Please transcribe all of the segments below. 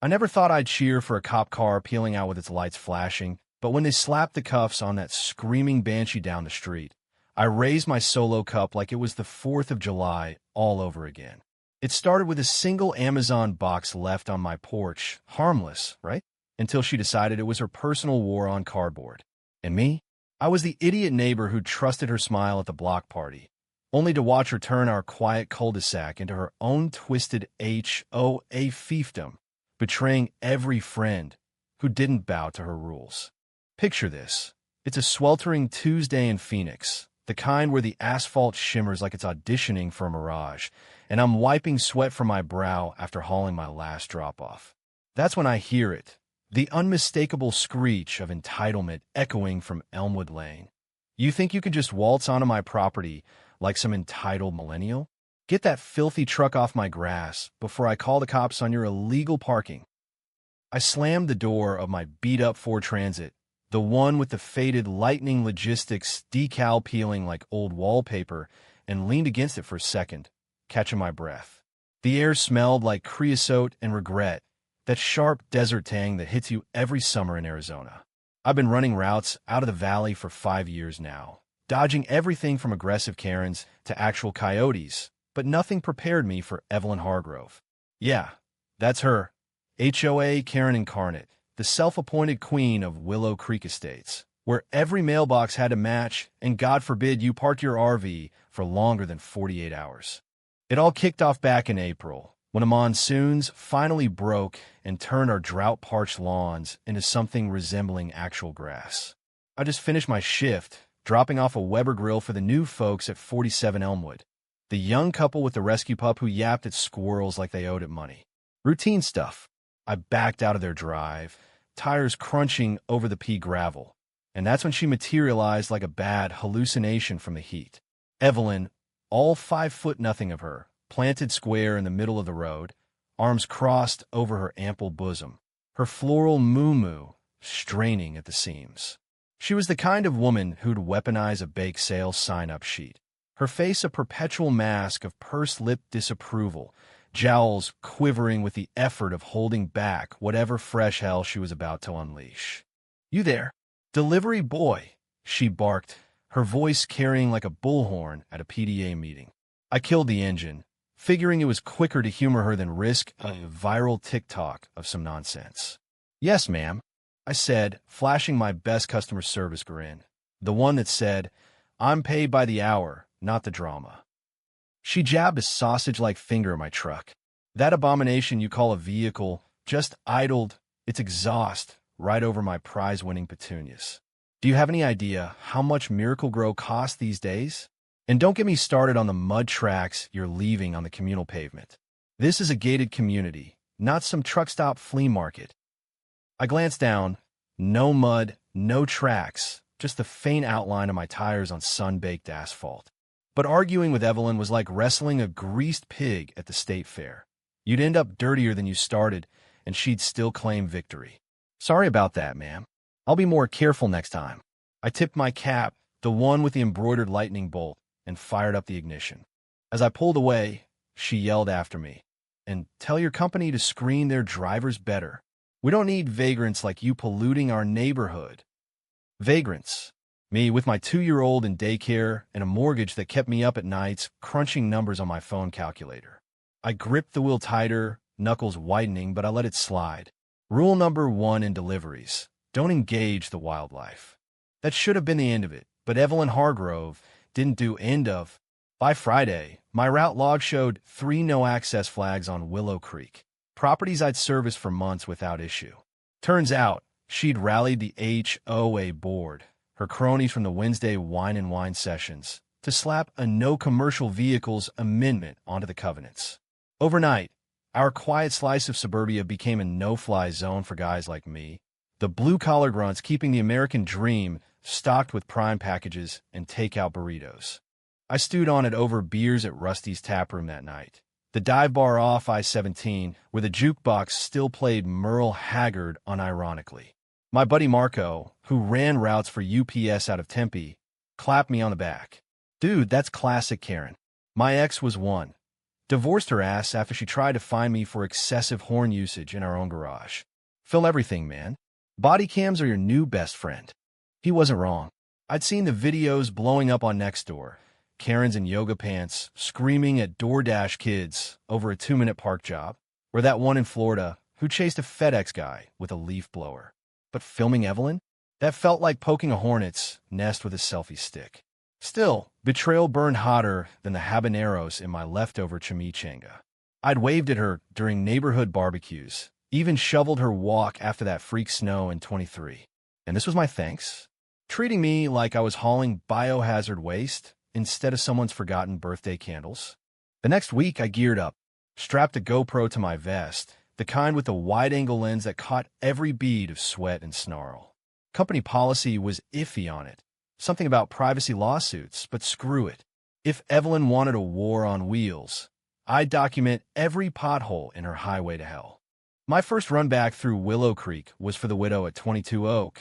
I never thought I'd cheer for a cop car peeling out with its lights flashing, but when they slapped the cuffs on that screaming banshee down the street, I raised my solo cup like it was the 4th of July all over again. It started with a single Amazon box left on my porch, harmless, right? Until she decided it was her personal war on cardboard. And me? I was the idiot neighbor who trusted her smile at the block party, only to watch her turn our quiet cul-de-sac into her own twisted HOA fiefdom, betraying every friend who didn't bow to her rules. Picture this. It's a sweltering Tuesday in Phoenix, the kind where the asphalt shimmers like it's auditioning for a mirage, and I'm wiping sweat from my brow after hauling my last drop-off. That's when I hear it, the unmistakable screech of entitlement echoing from Elmwood Lane. You think you can just waltz onto my property like some entitled millennial? Get that filthy truck off my grass before I call the cops on your illegal parking. I slammed the door of my beat-up Ford Transit, the one with the faded Lightning Logistics decal peeling like old wallpaper, and leaned against it for a second, catching my breath. The air smelled like creosote and regret, that sharp desert tang that hits you every summer in Arizona. I've been running routes out of the valley for 5 years now, dodging everything from aggressive Karens to actual coyotes, but nothing prepared me for Evelyn Hargrove. Yeah, that's her, HOA Karen incarnate, the self-appointed queen of Willow Creek Estates, where every mailbox had a match, and God forbid you parked your RV for longer than 48 hours. It all kicked off back in April, when a monsoons finally broke and turned our drought-parched lawns into something resembling actual grass. I just finished my shift, dropping off a Weber grill for the new folks at 47 Elmwood, the young couple with the rescue pup who yapped at squirrels like they owed it money. Routine stuff. I backed out of their drive, tires crunching over the pea gravel, and that's when she materialized like a bad hallucination from the heat. Evelyn, all 5'0" of her, planted square in the middle of the road, arms crossed over her ample bosom, her floral moo-moo straining at the seams. She was the kind of woman who'd weaponize a bake sale sign-up sheet, her face a perpetual mask of pursed-lipped disapproval, jowls quivering with the effort of holding back whatever fresh hell she was about to unleash. "You there, delivery boy," she barked, her voice carrying like a bullhorn at a PDA meeting. I killed the engine, figuring it was quicker to humor her than risk a viral TikTok of some nonsense. "Yes, ma'am," I said, flashing my best customer service grin, the one that said, "I'm paid by the hour, not the drama." She jabbed a sausage-like finger at my truck. That abomination you call a vehicle just idled its exhaust right over my prize-winning petunias. Do you have any idea how much Miracle-Gro costs these days? And don't get me started on the mud tracks you're leaving on the communal pavement. This is a gated community, not some truck stop flea market. I glanced down. No mud, no tracks, just the faint outline of my tires on sun-baked asphalt. But arguing with Evelyn was like wrestling a greased pig at the state fair. You'd end up dirtier than you started, and she'd still claim victory. "Sorry about that, ma'am. I'll be more careful next time." I tipped my cap, the one with the embroidered lightning bolt, and fired up the ignition. As I pulled away, she yelled after me, "And tell your company to screen their drivers better. We don't need vagrants like you polluting our neighborhood." Vagrants. Me with my 2-year-old in daycare and a mortgage that kept me up at nights crunching numbers on my phone calculator. I gripped the wheel tighter, knuckles whitening, but I let it slide. Rule number 1 in deliveries: don't engage the wildlife. That should have been the end of it, but Evelyn Hargrove didn't do end of. By Friday, my route log showed 3 no-access flags on Willow Creek, properties I'd serviced for months without issue. Turns out, she'd rallied the HOA board, her cronies from the Wednesday wine and wine sessions, to slap a no commercial vehicles amendment onto the covenants. Overnight, our quiet slice of suburbia became a no-fly zone for guys like me, the blue-collar grunts keeping the American dream stocked with prime packages and takeout burritos. I stewed on it over beers at Rusty's Taproom that night, the dive bar off I-17, where the jukebox still played Merle Haggard unironically. My buddy Marco, who ran routes for UPS out of Tempe, clapped me on the back. "Dude, that's classic Karen. My ex was one. Divorced her ass after she tried to fine me for excessive horn usage in our own garage. Film everything, man. Body cams are your new best friend. He wasn't wrong. I'd seen the videos blowing up on Nextdoor. Karens in yoga pants screaming at DoorDash kids over a 2-minute park job, or that one in Florida who chased a FedEx guy with a leaf blower. But filming Evelyn? That felt like poking a hornet's nest with a selfie stick. Still, betrayal burned hotter than the habaneros in my leftover chimichanga. I'd waved at her during neighborhood barbecues, even shoveled her walk after that freak snow in 23. And this was my thanks? Treating me like I was hauling biohazard waste instead of someone's forgotten birthday candles. The next week, I geared up, strapped a GoPro to my vest, the kind with the wide-angle lens that caught every bead of sweat and snarl. Company policy was iffy on it. Something about privacy lawsuits, but screw it. If Evelyn wanted a war on wheels, I'd document every pothole in her highway to hell. My first run back through Willow Creek was for the widow at 22 Oak,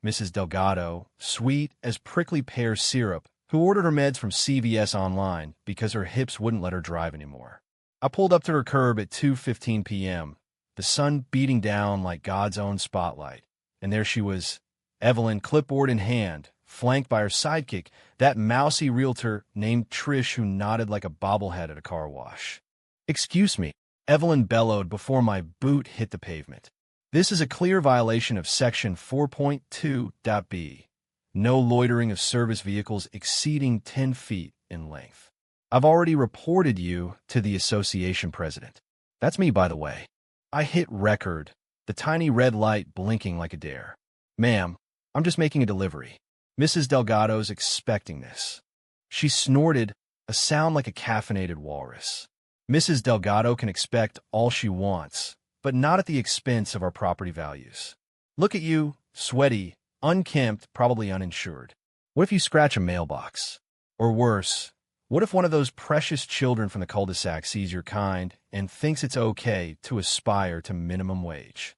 Mrs. Delgado, sweet as prickly pear syrup, who ordered her meds from CVS online because her hips wouldn't let her drive anymore. I pulled up to her curb at 2:15 p.m., the sun beating down like God's own spotlight, and there she was, Evelyn, clipboard in hand, flanked by her sidekick, that mousy realtor named Trish who nodded like a bobblehead at a car wash. "Excuse me," Evelyn bellowed before my boot hit the pavement. "This is a clear violation of Section 4.2.b. No loitering of service vehicles exceeding 10 feet in length. I've already reported you to the association president." That's me, by the way. I hit record, the tiny red light blinking like a dare. "Ma'am, I'm just making a delivery. Mrs. Delgado's expecting this." She snorted, a sound like a caffeinated walrus. "Mrs. Delgado can expect all she wants, but not at the expense of our property values. Look at you, sweaty, unkempt, probably uninsured. What if you scratch a mailbox? Or worse, what if one of those precious children from the cul-de-sac sees you're kind and thinks it's okay to aspire to minimum wage?"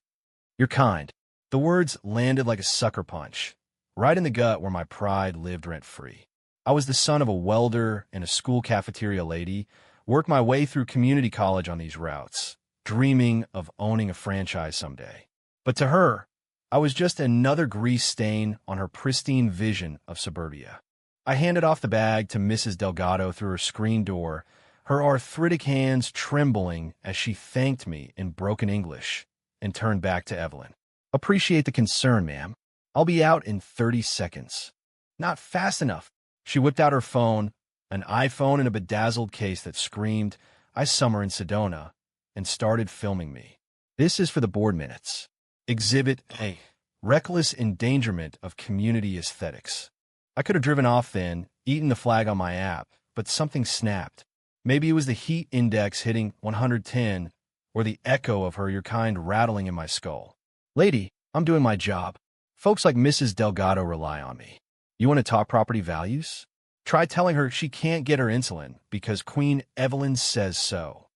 You're kind. The words landed like a sucker punch, right in the gut where my pride lived rent-free. I was the son of a welder and a school cafeteria lady, worked my way through community college on these routes, dreaming of owning a franchise someday. But to her, I was just another grease stain on her pristine vision of suburbia. I handed off the bag to Mrs. Delgado through her screen door, her arthritic hands trembling as she thanked me in broken English, and turned back to Evelyn. "Appreciate the concern, ma'am. I'll be out in 30 seconds. "Not fast enough." She whipped out her phone, an iPhone in a bedazzled case that screamed, "I summer in Sedona," and started filming me. "This is for the board minutes. Exhibit A. Reckless endangerment of community aesthetics." I could have driven off then, eaten the flag on my app, but something snapped. Maybe it was the heat index hitting 110, or the echo of her "your kind" rattling in my skull. "Lady, I'm doing my job. Folks like Mrs. Delgado rely on me. You want to talk property values? Try telling her she can't get her insulin because Queen Evelyn says so."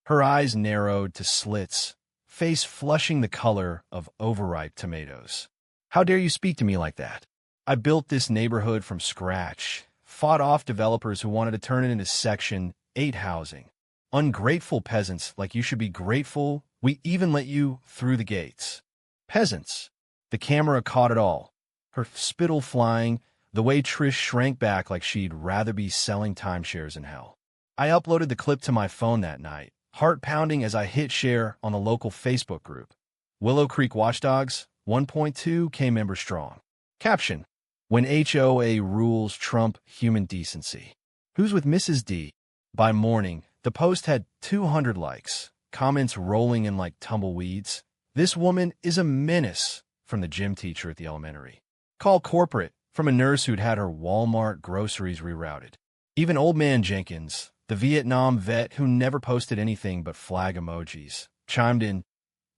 Her eyes narrowed to slits, face flushing the color of overripe tomatoes. "How dare you speak to me like that? I built this neighborhood from scratch, fought off developers who wanted to turn it into Section 8 housing. Ungrateful peasants like you should be grateful we even let you through the gates." Peasants. The camera caught it all. Her spittle flying, the way Trish shrank back like she'd rather be selling timeshares in hell. I uploaded the clip to my phone that night, heart pounding as I hit share on the local Facebook group. Willow Creek Watchdogs, 1.2K members strong. Caption: "When HOA rules trump human decency." Who's with Mrs. D? By morning, the post had 200 likes, comments rolling in like tumbleweeds. "This woman is a menace," from the gym teacher at the elementary. "Call corporate," from a nurse who'd had her Walmart groceries rerouted. Even Old Man Jenkins, the Vietnam vet who never posted anything but flag emojis, chimed in,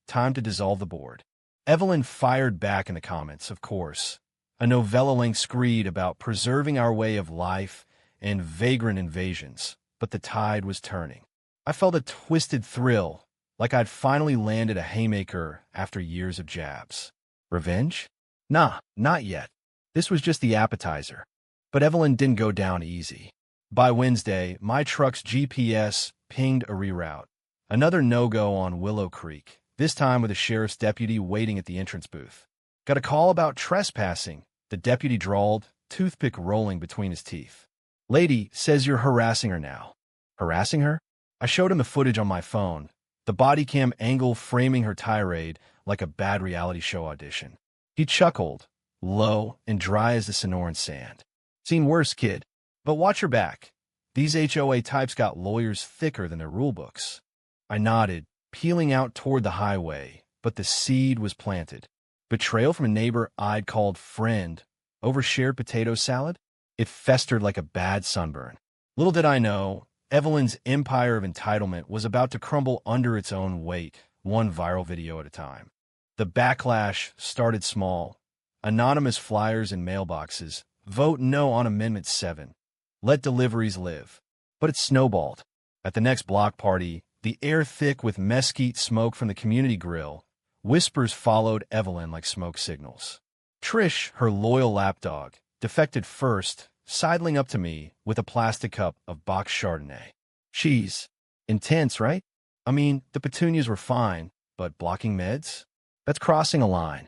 "Time to dissolve the board." Evelyn fired back in the comments, of course, a novella-length screed about preserving our way of life and vagrant invasions, but the tide was turning. I felt a twisted thrill, like I'd finally landed a haymaker after years of jabs. Revenge? Nah, not yet. This was just the appetizer. But Evelyn didn't go down easy. By Wednesday, my truck's GPS pinged a reroute. Another no-go on Willow Creek, this time with a sheriff's deputy waiting at the entrance booth. Got a call about trespassing, the deputy drawled, toothpick rolling between his teeth. Lady says you're harassing her now. Harassing her? I showed him the footage on my phone, the Bodycam angle framing her tirade like a bad reality show audition. He chuckled, low and dry as the Sonoran sand. Seen worse, kid. But watch your back. These HOA types got lawyers thicker than their rulebooks. I nodded, peeling out toward the highway, but the seed was planted. Betrayal from a neighbor I'd called friend over shared potato salad? It festered like a bad sunburn. Little did I know, Evelyn's empire of entitlement was about to crumble under its own weight, one viral video at a time. The backlash started small. Anonymous flyers in mailboxes. Vote no on Amendment 7. Let deliveries live. But it snowballed. At the next block party, the air thick with mesquite smoke from the community grill, whispers followed Evelyn like smoke signals. Trish, her loyal lapdog, defected first, sidling up to me with a plastic cup of boxed Chardonnay. She's intense, right? I mean, the petunias were fine, but blocking meds? That's crossing a line.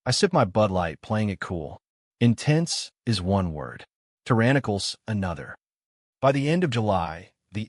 I sipped my Bud Light, playing it cool. Intense is one word. Tyrannical's another. By the end of July, the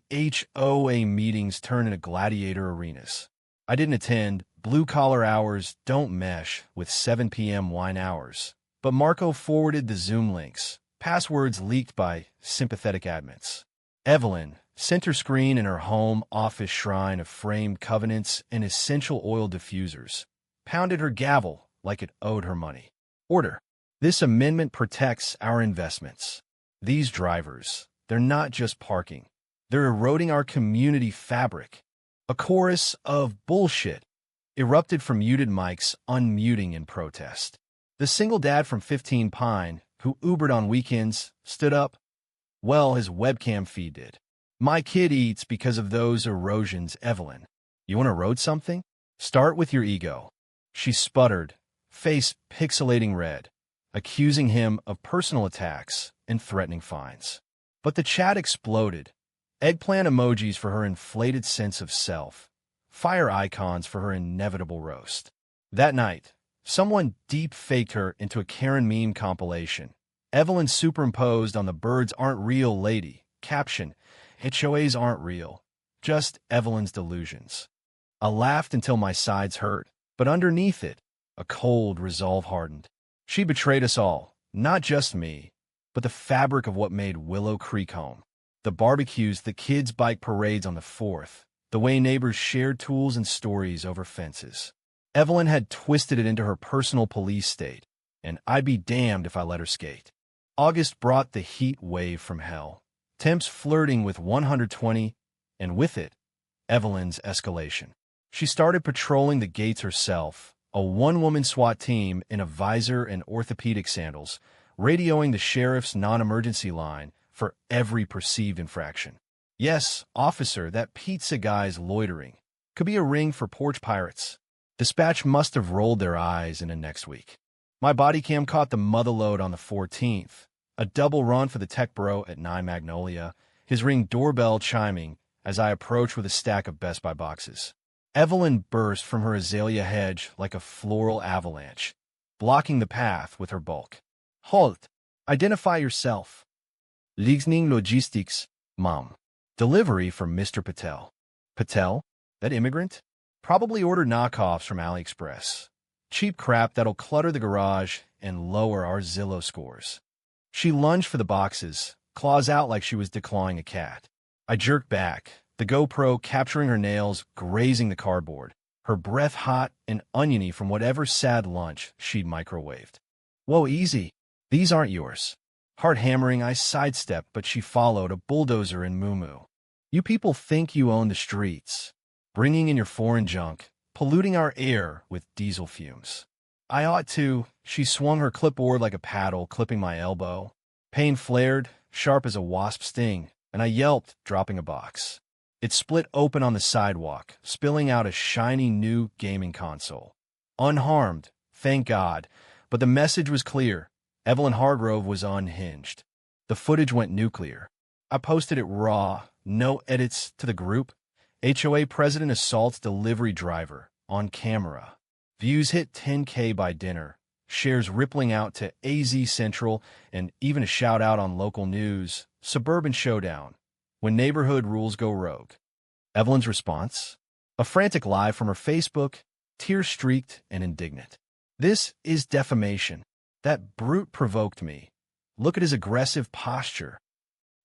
HOA meetings turned into gladiator arenas. I didn't attend. Blue-collar hours don't mesh with 7 p.m. wine hours. But Marco forwarded the Zoom links, passwords leaked by sympathetic admins. Evelyn, center screen in her home office shrine of framed covenants and essential oil diffusers, pounded her gavel like it owed her money. Order. This amendment protects our investments. These drivers, they're not just parking. They're eroding our community fabric. A chorus of bullshit erupted from muted mics, unmuting in protest. The single dad from 15 Pine, who Ubered on weekends, stood up. Well, his webcam feed did. My kid eats because of those erosions, Evelyn. You want to erode something? Start with your ego. She sputtered, face pixelating red, accusing him of personal attacks and threatening fines. But the chat exploded. Eggplant emojis for her inflated sense of self. Fire icons for her inevitable roast. That night, someone deep-faked her into a Karen meme compilation. Evelyn superimposed on the birds aren't real lady. Caption, HOAs aren't real. Just Evelyn's delusions. I laughed until my sides hurt, but underneath it, a cold resolve hardened. She betrayed us all, not just me, but the fabric of what made Willow Creek home. The barbecues, the kids' bike parades on the 4th, the way neighbors shared tools and stories over fences. Evelyn had twisted it into her personal police state, and I'd be damned if I let her skate. August brought the heat wave from hell, temps flirting with 120, and with it, Evelyn's escalation. She started patrolling the gates herself, a one-woman SWAT team in a visor and orthopedic sandals, radioing the sheriff's non-emergency line for every perceived infraction. Yes, officer, that pizza guy's loitering. Could be a ring for porch pirates. Dispatch must have rolled their eyes into next week. My Bodycam caught the motherlode on the 14th, a double run for the tech bro at 9 Magnolia, his Ring doorbell chiming as I approached with a stack of Best Buy boxes. Evelyn burst from her azalea hedge like a floral avalanche, blocking the path with her bulk. Halt! Identify yourself. Lightning Logistics, Mom. Delivery from Mr. Patel. Patel? That immigrant? Probably ordered knockoffs from AliExpress. Cheap crap that'll clutter the garage and lower our Zillow scores. She lunged for the boxes, claws out like she was declawing a cat. I jerked back, the GoPro capturing her nails, grazing the cardboard, her breath hot and oniony from whatever sad lunch she'd microwaved. Whoa, easy. These aren't yours. Heart hammering, I sidestepped, but she followed, a bulldozer in moo-moo. You people think you own the streets, bringing in your foreign junk, polluting our air with diesel fumes. I ought to. She swung her clipboard like a paddle, clipping my elbow. Pain flared, sharp as a wasp sting, and I yelped, dropping a box. It split open on the sidewalk, spilling out a shiny new gaming console. Unharmed, thank God, but the message was clear. Evelyn Hargrove was unhinged. The footage went nuclear. I posted it raw, No edits to the group. HOA president assaults delivery driver on camera. Views hit 10K by dinner. Shares rippling out to AZ Central, and even a shout-out on local news. Suburban showdown. When neighborhood rules go rogue. Evelyn's response? A frantic live from her Facebook, tear-streaked and indignant. This is defamation. That brute provoked me. Look at his aggressive posture.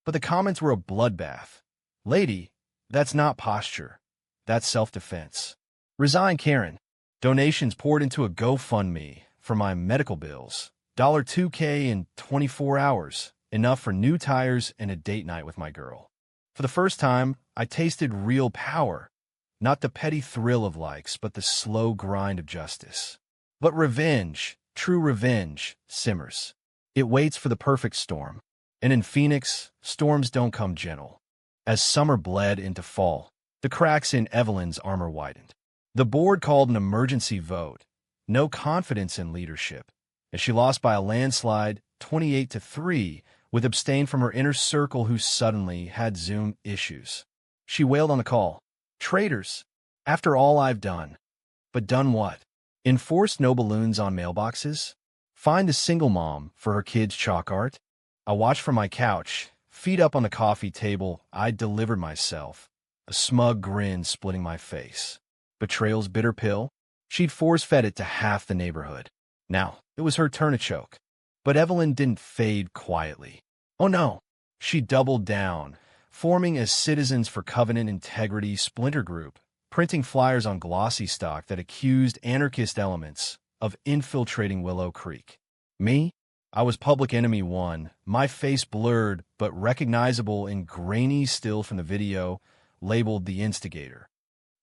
But the comments were a bloodbath. Lady, that's not posture. That's self-defense. Resign, Karen. Donations poured into a GoFundMe for my medical bills. $2K in 24 hours. Enough for new tires and a date night with my girl. For the first time, I tasted real power. Not the petty thrill of likes, but the slow grind of justice. But revenge, true revenge, simmers. It waits for the perfect storm. And in Phoenix, storms don't come gentle. As summer bled into fall, the cracks in Evelyn's armor widened. The board called an emergency vote. No confidence in leadership, as she lost by a landslide 28-3, with abstain from her inner circle who suddenly had Zoom issues. She wailed on the call. Traitors, after all I've done. But done what? Enforce no balloons on mailboxes? Find a single mom for her kids' chalk art? I watched from my couch, feet up on the coffee table. I delivered myself, a smug grin splitting my face. Betrayal's bitter pill? She'd force-fed it to half the neighborhood. Now, it was her turn to choke. But Evelyn didn't fade quietly. Oh no, she doubled down, forming a Citizens for Covenant Integrity splinter group, printing flyers on glossy stock that accused anarchist elements of infiltrating Willow Creek. Me? I was public enemy one, my face blurred but recognizable in grainy still from the video, labeled the instigator.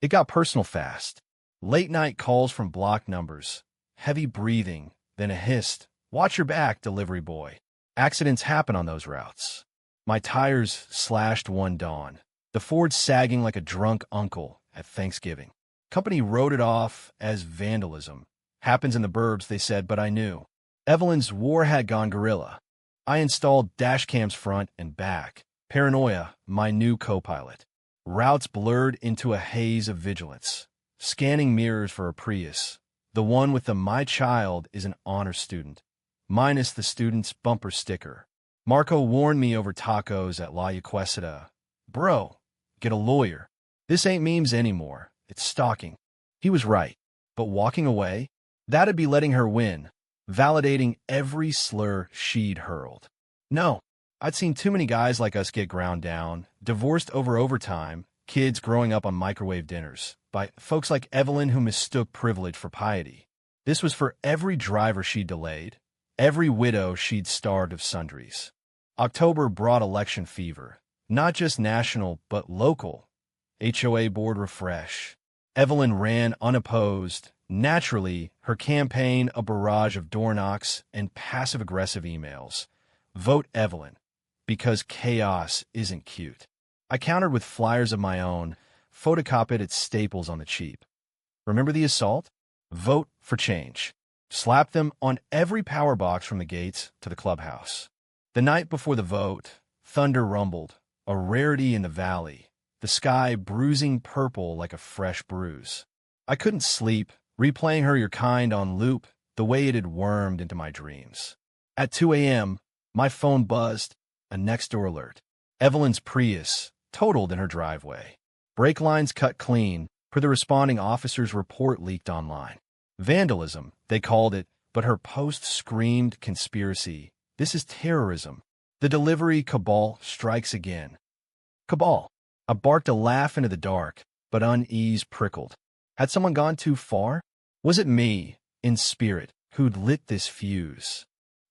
It got personal fast. Late-night calls from block numbers, heavy breathing, then a hissed, "Watch your back, delivery boy." Accidents happen on those routes. My tires slashed one dawn, the Ford sagging like a drunk uncle at Thanksgiving. Company wrote it off as vandalism. Happens in the burbs, they said, but I knew. Evelyn's war had gone guerrilla. I installed dash cams front and back. Paranoia, my new co-pilot. Routes blurred into a haze of vigilance. Scanning mirrors for a Prius. The one with the "My child is an honor student," minus the student's bumper sticker. Marco warned me over tacos at La Yaquesita. Bro, get a lawyer. This ain't memes anymore. It's stalking. He was right. But walking away? That'd be letting her win, validating every slur she'd hurled. No, I'd seen too many guys like us get ground down, divorced over overtime, kids growing up on microwave dinners, by folks like Evelyn who mistook privilege for piety. This was for every driver she'd delayed, every widow she'd starved of sundries. October brought election fever, not just national, but local. HOA board refresh. Evelyn ran unopposed. Naturally, her campaign a barrage of door knocks and passive-aggressive emails. Vote Evelyn, because chaos isn't cute. I countered with flyers of my own, photocopied at Staples on the cheap. Remember the assault? Vote for change. Slap them on every power box from the gates to the clubhouse. The night before the vote, thunder rumbled, a rarity in the valley, the sky bruising purple like a fresh bruise. I couldn't sleep, replaying Her Your Kind on loop, the way it had wormed into my dreams. At 2 a.m., my phone buzzed, a next-door alert. Evelyn's Prius, totaled in her driveway. Brake lines cut clean, per the responding officer's report leaked online. Vandalism, they called it, but her post screamed conspiracy. This is terrorism. The delivery cabal strikes again. Cabal. I barked a laugh into the dark, but unease prickled. Had someone gone too far? Was it me, in spirit, who'd lit this fuse?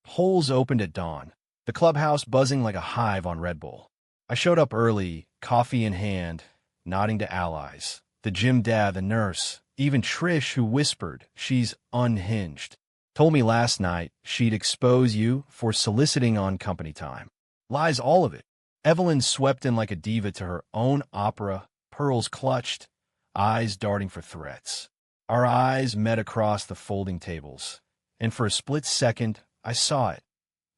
Polls opened at dawn, the clubhouse buzzing like a hive on Red Bull. I showed up early, coffee in hand, nodding to allies. The gym dad, the nurse, even Trish, who whispered she's unhinged, told me last night she'd expose you for soliciting on company time. Lies, all of it. Evelyn swept in like a diva to her own opera, pearls clutched, eyes darting for threats. Our eyes met across the folding tables, and for a split second, I saw it.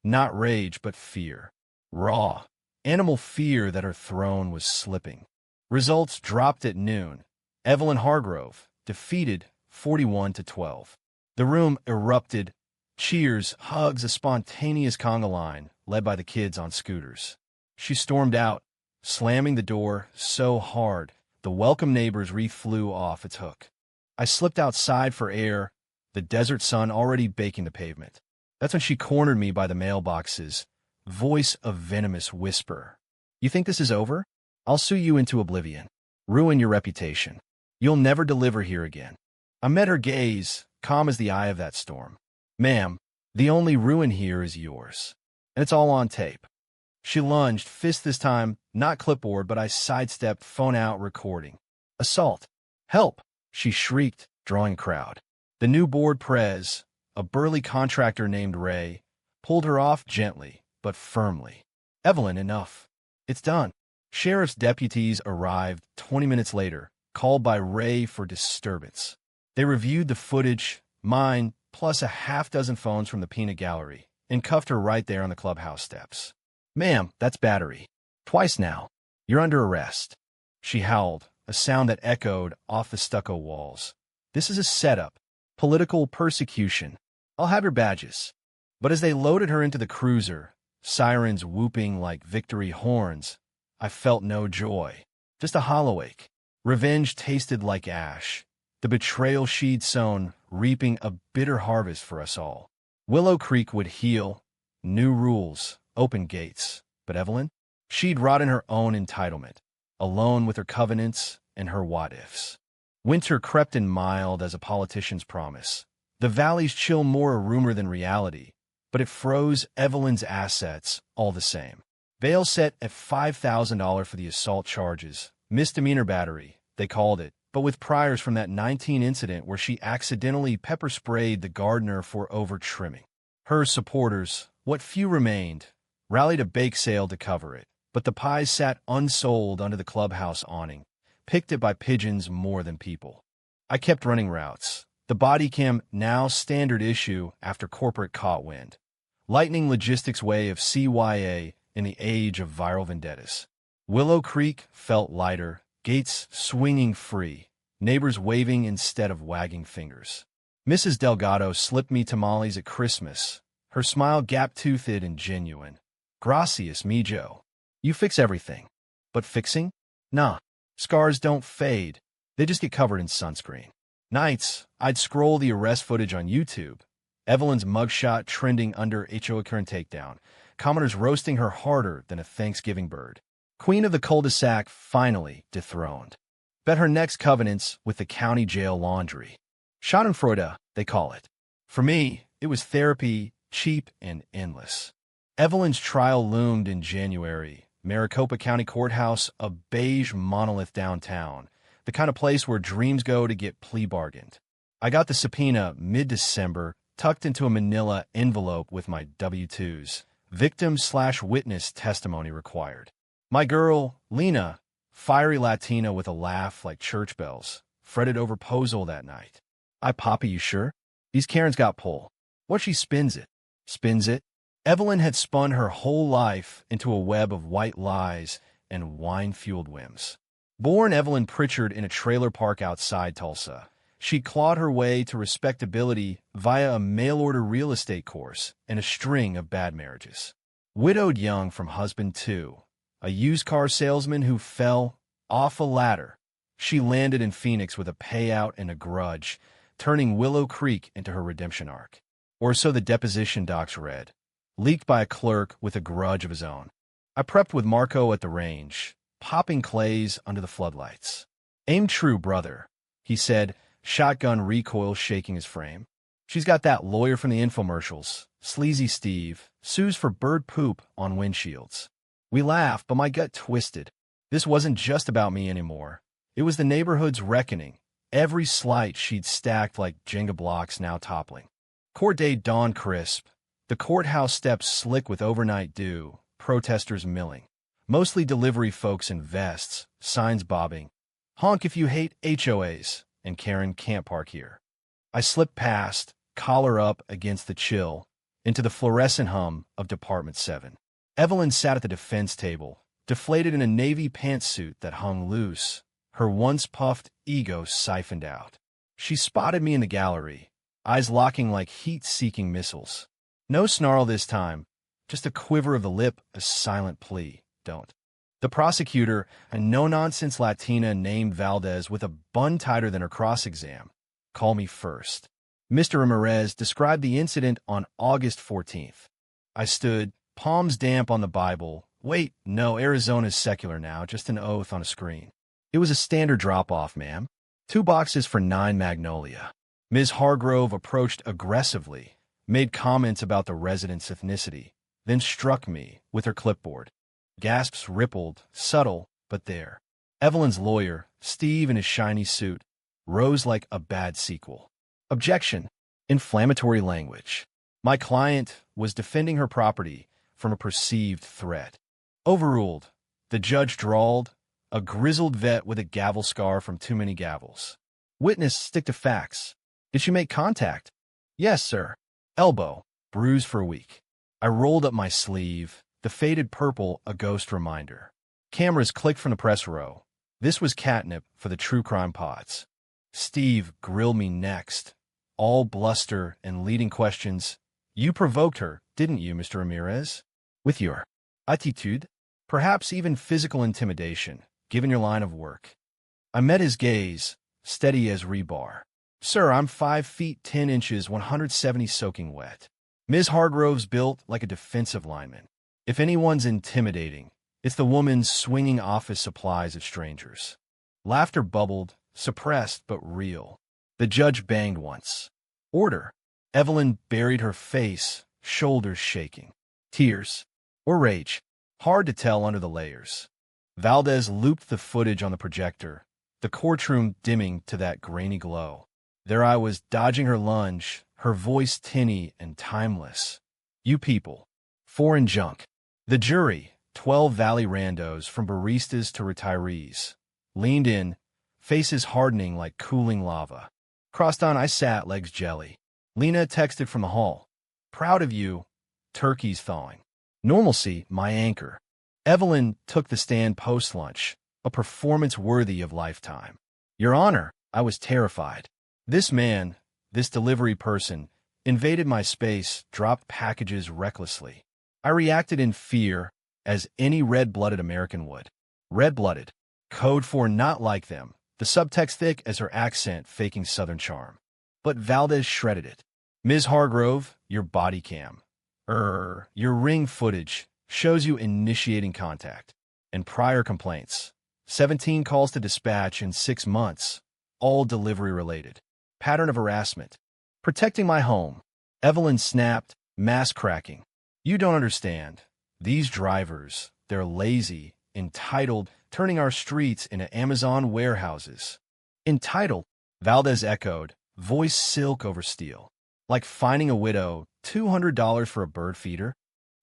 Not rage, but fear. Raw, Animal fear that her throne was slipping. Results dropped at noon. Evelyn Hargrove, defeated 41-12. The room erupted. Cheers, hugs, a spontaneous conga line, led by the kids on scooters. She stormed out, slamming the door so hard, the welcome neighbors reflew off its hook. I slipped outside for air, the desert sun already baking the pavement. That's when she cornered me by the mailboxes, voice of venomous whisper. You think this is over? I'll sue you into oblivion. Ruin your reputation. You'll never deliver here again. I met her gaze, calm as the eye of that storm. Ma'am, the only ruin here is yours. And it's all on tape. She lunged, fist this time, not clipboard, but I sidestepped, phone out, recording. Assault. Help! She shrieked, drawing crowd. The new board prez, a burly contractor named Ray, pulled her off gently, but firmly. Evelyn, enough. It's done. Sheriff's deputies arrived 20 minutes later, called by Ray for disturbance. They reviewed the footage, mine, plus a half-dozen phones from the peanut gallery, and cuffed her right there on the clubhouse steps. Ma'am, that's battery. Twice now. You're under arrest. She howled, a sound that echoed off the stucco walls. This is a setup. Political persecution. I'll have your badges. But as they loaded her into the cruiser, sirens whooping like victory horns, I felt no joy. Just a hollow ache. Revenge tasted like ash. The betrayal she'd sown, reaping a bitter harvest for us all. Willow Creek would heal. New rules. Open gates. But Evelyn? She'd rot in her own entitlement, alone with her covenants and her what-ifs. Winter crept in mild as a politician's promise. The valley's chill more a rumor than reality, but it froze Evelyn's assets all the same. Bail set at $5,000 for the assault charges. Misdemeanor battery, they called it, but with priors from that 19 incident where she accidentally pepper-sprayed the gardener for over-trimming. Her supporters, what few remained, rallied a bake sale to cover it, but the pies sat unsold under the clubhouse awning, picked at by pigeons more than people. I kept running routes. The Bodycam, now standard issue after corporate caught wind. Lightning logistics way of CYA in the age of viral vendettas. Willow Creek felt lighter, gates swinging free, neighbors waving instead of wagging fingers. Mrs. Delgado slipped me tamales at Christmas, her smile gap-toothed and genuine. Gracias, mi Joe. You fix everything. But fixing? Nah. Scars don't fade. They just get covered in sunscreen. Nights, I'd scroll the arrest footage on YouTube. Evelyn's mugshot trending under HO current takedown. Commenters roasting her harder than a Thanksgiving bird. Queen of the cul-de-sac finally dethroned. Bet her next covenants with the county jail laundry. Schadenfreude, they call it. For me, it was therapy, cheap and endless. Evelyn's trial loomed in January. Maricopa County Courthouse, a beige monolith downtown, the kind of place where dreams go to get plea bargained. I got the subpoena mid-December, tucked into a manila envelope with my W-2s. Victim/witness testimony required. My girl, Lena, fiery Latina with a laugh like church bells, fretted over Posel that night. Poppy, you sure? These Karens got pull. What she spins it? Spins it? Evelyn had spun her whole life into a web of white lies and wine-fueled whims. Born Evelyn Pritchard in a trailer park outside Tulsa, she clawed her way to respectability via a mail-order real estate course and a string of bad marriages. Widowed young from husband two, a used car salesman who fell off a ladder, she landed in Phoenix with a payout and a grudge, turning Willow Creek into her redemption arc. Or so the deposition docs read, leaked by a clerk with a grudge of his own. I prepped with Marco at the range, popping clays under the floodlights. Aim true, brother, he said, shotgun recoil shaking his frame. She's got that lawyer from the infomercials, Sleazy Steve, sues for bird poop on windshields. We laughed, but my gut twisted. This wasn't just about me anymore. It was the neighborhood's reckoning. Every slight she'd stacked like Jenga blocks now toppling. Court day dawned crisp. The courthouse steps slick with overnight dew, protesters milling. Mostly delivery folks in vests, signs bobbing. Honk if you hate HOAs, and Karen can't park here. I slipped past, collar up against the chill, into the fluorescent hum of Department 7. Evelyn sat at the defense table, deflated in a navy pantsuit that hung loose, her once puffed ego siphoned out. She spotted me in the gallery, eyes locking like heat-seeking missiles. No snarl this time, just a quiver of the lip, a silent plea. Don't. The prosecutor, a no-nonsense Latina named Valdez with a bun tighter than her cross-exam. Call me first. Mr. Ramirez described the incident on August 14th. I stood, palms damp on the Bible. Wait, no, Arizona's secular now, just an oath on a screen. It was a standard drop-off, ma'am. 2 boxes for 9 Magnolia. Ms. Hargrove approached aggressively, made comments about the resident's ethnicity, then struck me with her clipboard. Gasps rippled, subtle, but there. Evelyn's lawyer, Steve in his shiny suit, rose like a bad sequel. Objection. Inflammatory language. My client was defending her property from a perceived threat. Overruled. The judge drawled, a grizzled vet with a gavel scar from too many gavels. Witness, stick to facts. Did she make contact? Yes, sir. Elbow, bruised for a week. I rolled up my sleeve, the faded purple a ghost reminder. Cameras clicked from the press row. This was catnip for the true crime pods. Steve grilled me next, all bluster and leading questions. You provoked her, didn't you, Mr. Ramirez? With your attitude? Perhaps even physical intimidation, given your line of work. I met his gaze, steady as rebar. Sir, I'm 5 feet 10 inches, 170 soaking wet. Ms. Hargrove's built like a defensive lineman. If anyone's intimidating, it's the woman swinging office supplies at strangers. Laughter bubbled, suppressed but real. The judge banged once. Order. Evelyn buried her face, shoulders shaking. Tears. Or rage. Hard to tell under the layers. Valdez looped the footage on the projector, the courtroom dimming to that grainy glow. There I was, dodging her lunge, her voice tinny and timeless. You people. Foreign junk. The jury, 12 Valley randos from baristas to retirees, leaned in, faces hardening like cooling lava. Crossed on I sat, legs jelly. Lena texted from the hall. Proud of you. Turkey's thawing. Normalcy, my anchor. Evelyn took the stand post-lunch, a performance worthy of Lifetime. Your Honor, I was terrified. This man, this delivery person, invaded my space, dropped packages recklessly. I reacted in fear, as any red-blooded American would. Red-blooded. Code for not like them. The subtext thick as her accent faking Southern charm. But Valdez shredded it. Ms. Hargrove, your body cam. Your ring footage shows you initiating contact. And prior complaints. 17 calls to dispatch in 6 months. All delivery-related. Pattern of harassment. Protecting my home. Evelyn snapped, mask cracking. You don't understand. These drivers, they're lazy, entitled, turning our streets into Amazon warehouses. Entitled, Valdez echoed, voice silk over steel. Like finding a widow, $200 for a bird feeder?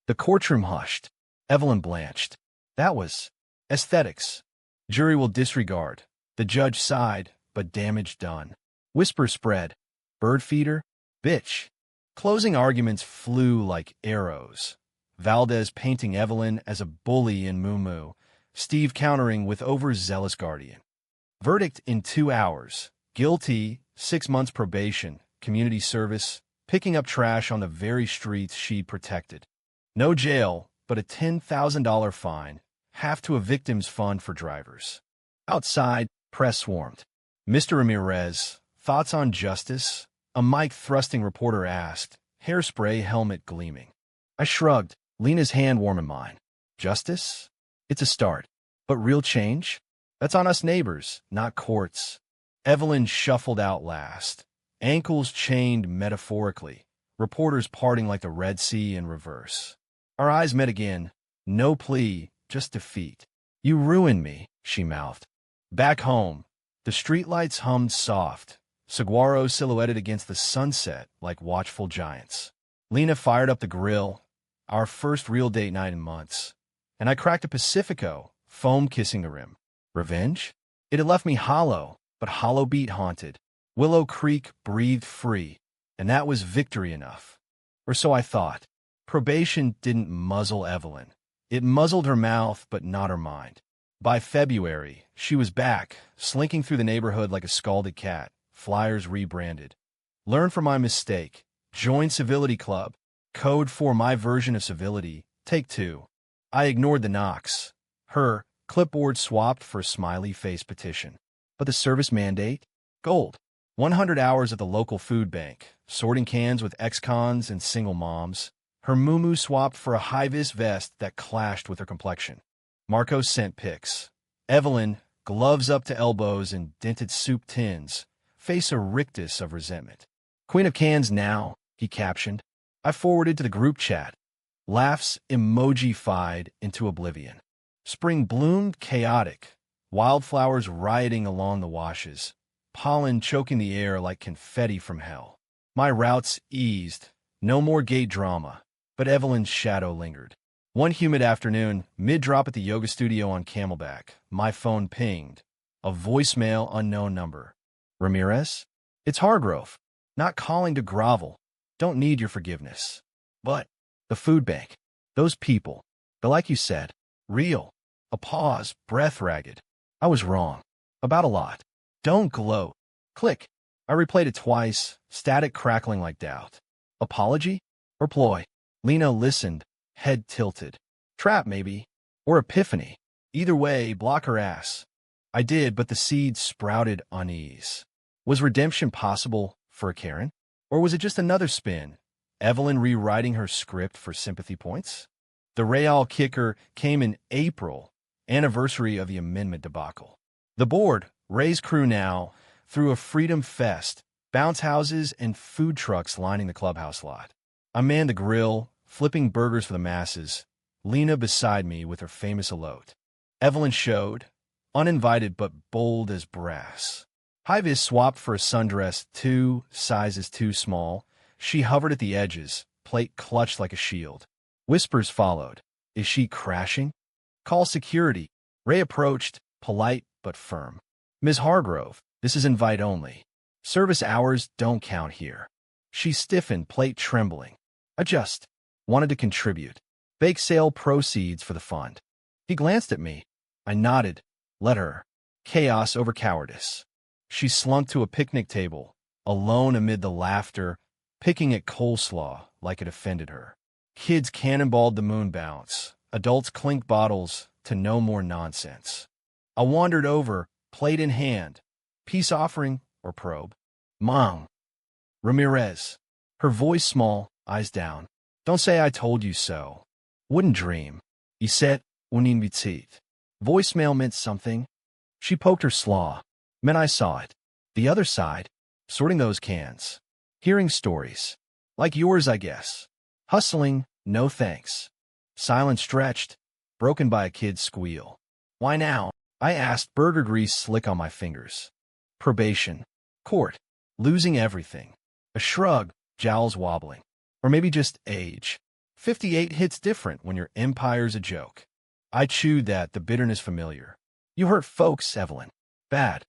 The courtroom hushed. Evelyn blanched. That was aesthetics. Jury will disregard. The judge sighed, but damage done. Whisper spread. Bird feeder? Bitch. Closing arguments flew like arrows. Valdez painting Evelyn as a bully in Moo Moo, Steve countering with overzealous guardian. Verdict in 2 hours. Guilty, 6 months probation, community service, picking up trash on the very streets she protected. No jail, but a $10,000 fine, half to a victim's fund for drivers. Outside, press swarmed. Mr. Ramirez, thoughts on justice? A mic-thrusting reporter asked, hairspray helmet gleaming. I shrugged, Lena's hand warm in mine. Justice? It's a start. But real change? That's on us neighbors, not courts. Evelyn shuffled out last, ankles chained metaphorically, reporters parting like the Red Sea in reverse. Our eyes met again. No plea, just defeat. You ruined me, she mouthed. Back home, the streetlights hummed soft, saguaro silhouetted against the sunset like watchful giants. Lena fired up the grill, our first real date night in months, and I cracked a Pacifico, foam kissing the rim. Revenge? It had left me hollow, but hollow beat haunted. Willow Creek breathed free, and that was victory enough. Or so I thought. Probation didn't muzzle Evelyn. It muzzled her mouth, but not her mind. By February, she was back, slinking through the neighborhood like a scalded cat, flyers rebranded. Learn from my mistake. Join Civility Club. Code for my version of civility. Take 2. I ignored the knocks. Her clipboard swapped for a smiley face petition. But the service mandate? Gold. 100 hours at the local food bank, sorting cans with ex-cons and single moms. Her muumuu swapped for a high-vis vest that clashed with her complexion. Marco sent pics. Evelyn, gloves up to elbows and dented soup tins, face a rictus of resentment. Queen of cans now, he captioned. I forwarded to the group chat. Laughs emoji-fied into oblivion. Spring bloomed chaotic, wildflowers rioting along the washes, pollen choking the air like confetti from hell. My routes eased, no more gate drama, but Evelyn's shadow lingered. One humid afternoon, mid-drop at the yoga studio on Camelback, my phone pinged. A voicemail unknown number. Ramirez? It's Hargrove. Not calling to grovel. Don't need your forgiveness. But the food bank. Those people. But like you said, real. A pause, breath ragged. I was wrong. About a lot. Don't gloat. Click. I replayed it twice, static crackling like doubt. Apology? Or ploy? Lena listened, head tilted. Trap, maybe. Or epiphany. Either way, block her ass. I did, but the seed sprouted unease. Was redemption possible for a Karen? Or was it just another spin? Evelyn rewriting her script for sympathy points? The Real kicker came in April, anniversary of the amendment debacle. The board, Ray's crew now, threw a freedom fest, bounce houses and food trucks lining the clubhouse lot. I manned the grill, flipping burgers for the masses, Lena beside me with her famous elote. Evelyn showed, uninvited but bold as brass. High-vis swapped for a sundress 2 sizes too small. She hovered at the edges, plate clutched like a shield. Whispers followed. Is she crashing? Call security. Ray approached, polite but firm. Ms. Hargrove, this is invite only. Service hours don't count here. She stiffened, plate trembling. I just wanted to contribute. Bake sale proceeds for the fund. He glanced at me. I nodded. Let her. Chaos over cowardice. She slunk to a picnic table, alone amid the laughter, picking at coleslaw like it offended her. Kids cannonballed the moon bounce. Adults clinked bottles to no more nonsense. I wandered over, plate in hand. Peace offering or probe? Mom. Ramirez. Her voice small, eyes down. Don't say I told you so. Wouldn't dream. He said, un invite. Voicemail meant something. She poked her slaw. Meant I saw it. The other side. Sorting those cans. Hearing stories. Like yours, I guess. Hustling, no thanks. Silence stretched, broken by a kid's squeal. Why now? I asked, burger grease slick on my fingers. Probation. Court. Losing everything. A shrug, jowls wobbling. Or maybe just age. 58 hits different when your empire's a joke. I chewed that, the bitterness familiar. You hurt folks, Evelyn. Bad.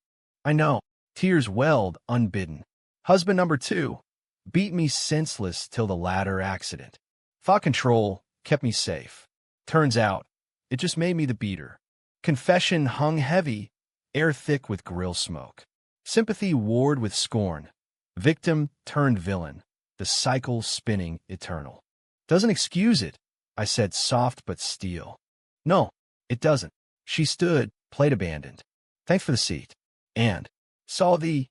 I know. Tears welled, unbidden. Husband number 2. Beat me senseless till the latter accident. Thought control kept me safe. Turns out, it just made me the beater. Confession hung heavy, air thick with grill smoke. Sympathy warred with scorn. Victim turned villain, the cycle spinning eternal. Doesn't excuse it, I said, soft but steel. No, it doesn't. She stood, plate abandoned. Thanks for the seat. And saw the...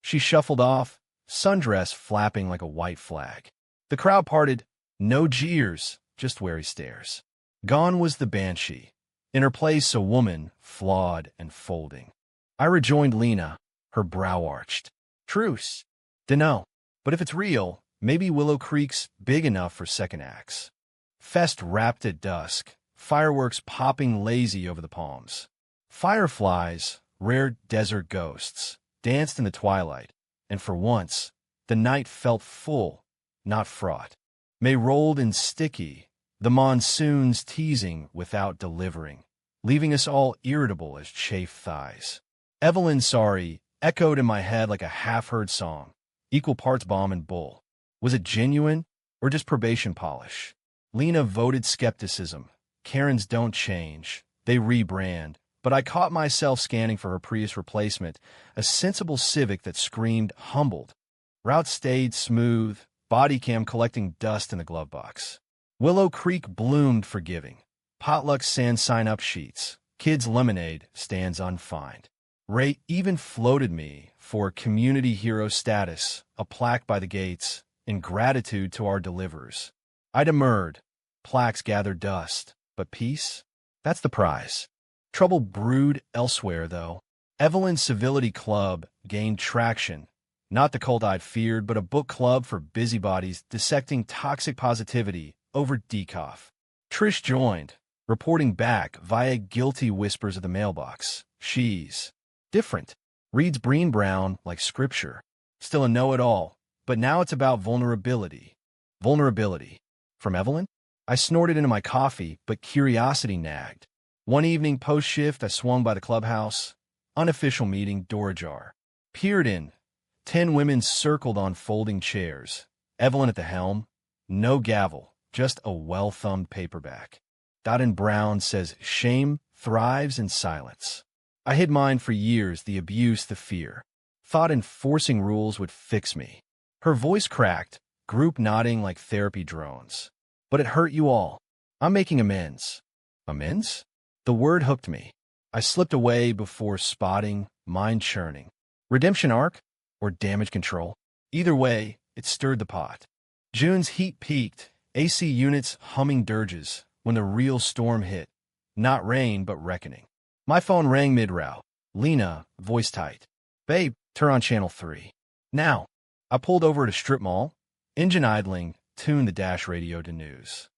She shuffled off, sundress flapping like a white flag. The crowd parted, no jeers, just wary stares. Gone was the banshee. In her place, a woman, flawed and folding. I rejoined Lena, her brow arched. Truce. Dunno. But if it's real, maybe Willow Creek's big enough for second acts. Fest wrapped at dusk, fireworks popping lazy over the palms. Fireflies, rare desert ghosts, danced in the twilight, and for once, the night felt full, not fraught. May rolled in sticky, the monsoons teasing without delivering, leaving us all irritable as chafed thighs. Evelyn's sorry echoed in my head like a half-heard song, equal parts bomb and bull. Was it genuine or just probation polish? Lena voted skepticism, Karens don't change. They rebrand. But I caught myself scanning for her Prius replacement, a sensible Civic that screamed humbled. Route stayed smooth, Bodycam collecting dust in the glove box. Willow Creek bloomed forgiving. Potluck sand sign-up sheets. Kids Lemonade stands unfined. Ray even floated me for community hero status, a plaque by the gates, in gratitude to our deliverers. I demurred. Plaques gather dust, but peace? That's the prize. Trouble brewed elsewhere, though. Evelyn's Civility Club gained traction. Not the cult I'd feared, but a book club for busybodies dissecting toxic positivity over decaf. Trish joined, reporting back via guilty whispers of the mailbox. She's different. Reads Breen Brown like scripture. Still a know-it-all, but now it's about vulnerability. Vulnerability. From Evelyn? I snorted into my coffee, but curiosity nagged. One evening post-shift, I swung by the clubhouse. Unofficial meeting, door ajar. Peered in. 10 women circled on folding chairs. Evelyn at the helm. No gavel, just a well-thumbed paperback. Dot in brown says, "Shame thrives in silence." I hid mine for years, the abuse, the fear. Thought enforcing rules would fix me. Her voice cracked, group nodding like therapy drones. But it hurt you all. I'm making amends. Amends? The word hooked me. I slipped away before spotting, mind churning. Redemption arc? Or damage control? Either way, it stirred the pot. June's heat peaked, AC units humming dirges, when the real storm hit. Not rain, but reckoning. My phone rang mid-route. Lena, voice tight. "Babe, turn on channel 3. Now." I pulled over at a strip mall. Engine idling, tuned the dash radio to news.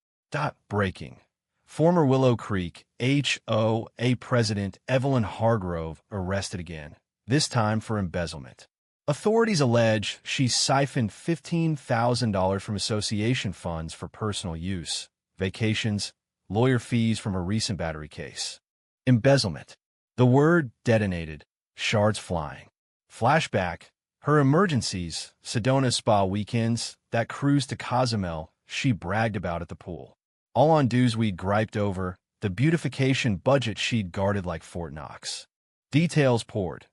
Breaking. Former Willow Creek HOA President Evelyn Hargrove arrested again, this time for embezzlement. Authorities allege she siphoned $15,000 from association funds for personal use, vacations, lawyer fees from a recent battery case. Embezzlement. The word detonated, shards flying. Flashback. Her emergencies, Sedona spa weekends, that cruise to Cozumel she bragged about at the pool. All on dues we'd griped over, the beautification budget she'd guarded like Fort Knox. Details poured.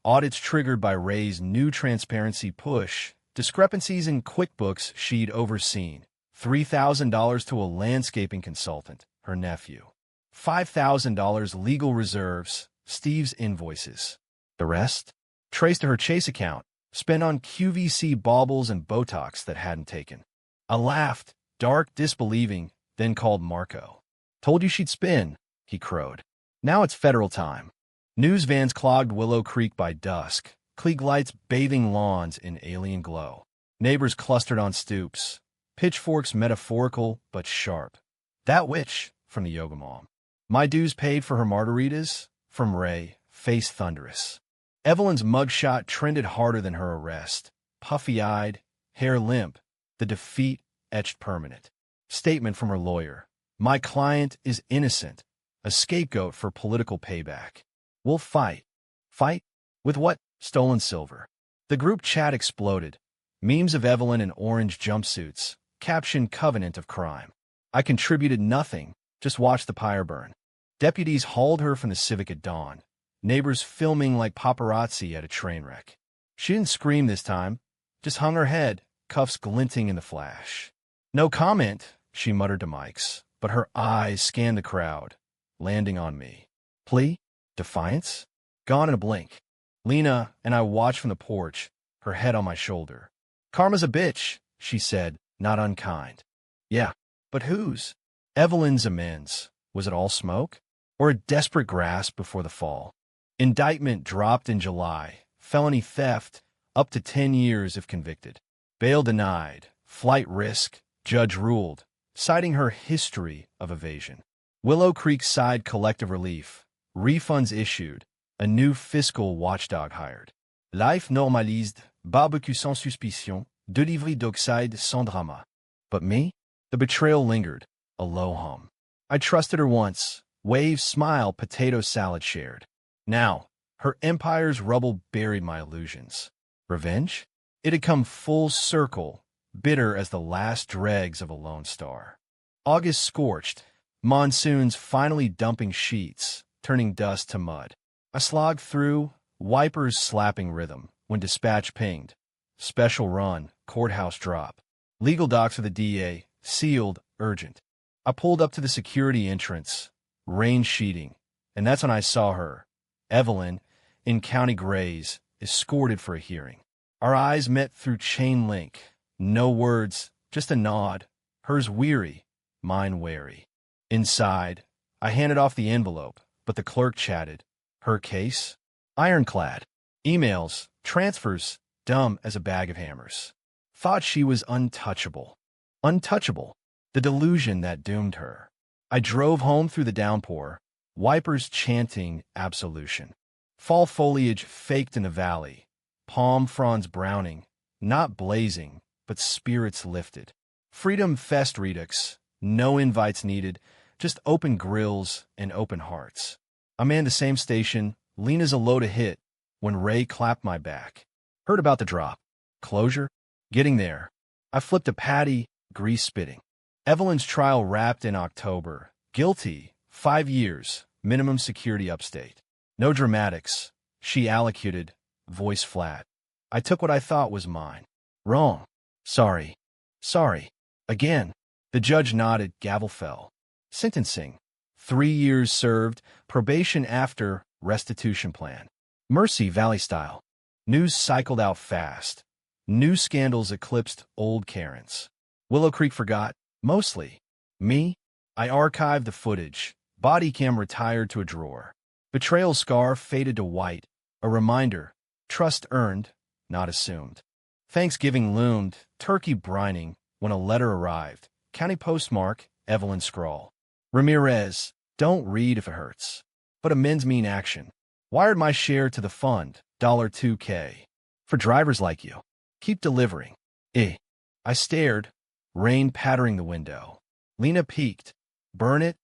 Audits triggered by Ray's new transparency push, discrepancies in QuickBooks she'd overseen, $3,000 to a landscaping consultant, her nephew. $5,000 legal reserves, Steve's invoices. The rest? Traced to her Chase account, spent on QVC baubles and Botox that hadn't taken. I laughed, dark, disbelieving, then called Marco. "Told you she'd spin," he crowed. "Now it's federal time." News vans clogged Willow Creek by dusk, Klieg lights bathing lawns in alien glow. Neighbors clustered on stoops, pitchforks metaphorical but sharp. That witch, from the yoga mom. My dues paid for her margaritas, from Ray, face thunderous. Evelyn's mugshot trended harder than her arrest. Puffy-eyed, hair limp, the defeat etched permanent. Statement from her lawyer. My client is innocent, a scapegoat for political payback. We'll fight. Fight? With what? Stolen silver. The group chat exploded. Memes of Evelyn in orange jumpsuits, caption covenant of crime. I contributed nothing, just watched the pyre burn. Deputies hauled her from the Civic at dawn. Neighbors filming like paparazzi at a train wreck. She didn't scream this time, just hung her head, cuffs glinting in the flash. No comment, she muttered to Mike's, but her eyes scanned the crowd, landing on me. Plea? Defiance? Gone in a blink. Lena and I watched from the porch, her head on my shoulder. Karma's a bitch, she said, not unkind. Yeah, but whose? Evelyn's amends. Was it all smoke? Or a desperate grasp before the fall? Indictment dropped in July. Felony theft, up to 10 years if convicted. Bail denied. Flight risk. Judge ruled, citing her history of evasion. Willow Creek side collective relief. Refunds issued. A new fiscal watchdog hired. Life normalised. Barbecue sans suspicion. Delivery d'oxide sans drama. But me? The betrayal lingered. A low hum. I trusted her once. Wave, smile, potato salad shared. Now, her empire's rubble buried my illusions. Revenge? It had come full circle, bitter as the last dregs of a lone star. August scorched. Monsoons finally dumping sheets, turning dust to mud. I slogged through, wipers slapping rhythm, when dispatch pinged. Special run, courthouse drop. Legal docs for the DA, sealed, urgent. I pulled up to the security entrance, rain sheeting, and that's when I saw her. Evelyn, in County Grays, escorted for a hearing. Our eyes met through chain link. No words, just a nod. Hers weary, mine wary. Inside, I handed off the envelope, but the clerk chatted. Her case? Ironclad. Emails, transfers, dumb as a bag of hammers. Thought she was untouchable. Untouchable. The delusion that doomed her. I drove home through the downpour, wipers chanting absolution. Fall foliage faked in the valley, palm fronds browning, not blazing, but spirits lifted. Freedom Fest redux, no invites needed, just open grills and open hearts. I manned the same station, lean as a low to hit, when Ray clapped my back. Heard about the drop. Closure? Getting there. I flipped a patty, grease spitting. Evelyn's trial wrapped in October. Guilty, 5 years, minimum security upstate. No dramatics. She allocuted, voice flat. I took what I thought was mine. Wrong. Sorry. Sorry. Again. The judge nodded, gavel fell. Sentencing. 3 years served, probation after, restitution plan. Mercy Valley style. News cycled out fast. New scandals eclipsed old Karens. Willow Creek forgot, mostly. Me? I archived the footage. Bodycam retired to a drawer. Betrayal scar faded to white. A reminder. Trust earned, not assumed. Thanksgiving loomed, turkey brining, when a letter arrived. County postmark, Evelyn scrawl. Ramirez, don't read if it hurts. But amends mean action. Wired my share to the fund, $2K. For drivers like you. Keep delivering. I stared, rain pattering the window. Lena peeked. Burn it?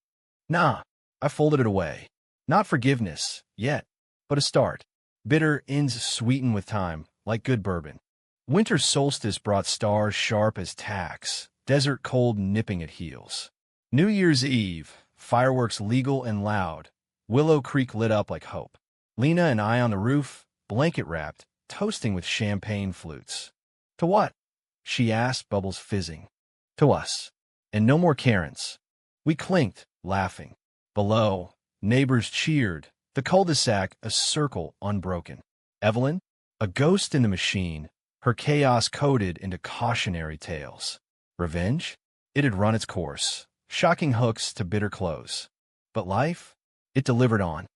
Nah. I folded it away. Not forgiveness, yet, but a start. Bitter ends sweeten with time, like good bourbon. Winter solstice brought stars sharp as tacks, desert cold nipping at heels. New Year's Eve, fireworks legal and loud. Willow Creek lit up like hope. Lena and I on the roof, blanket wrapped, toasting with champagne flutes. To what? She asked, bubbles fizzing. To us. And no more Karens. We clinked, laughing. Below, neighbors cheered. The cul-de-sac, a circle unbroken. Evelyn, a ghost in the machine, her chaos coded into cautionary tales. Revenge? It had run its course, shocking hooks to bitter close. But life? It delivered on.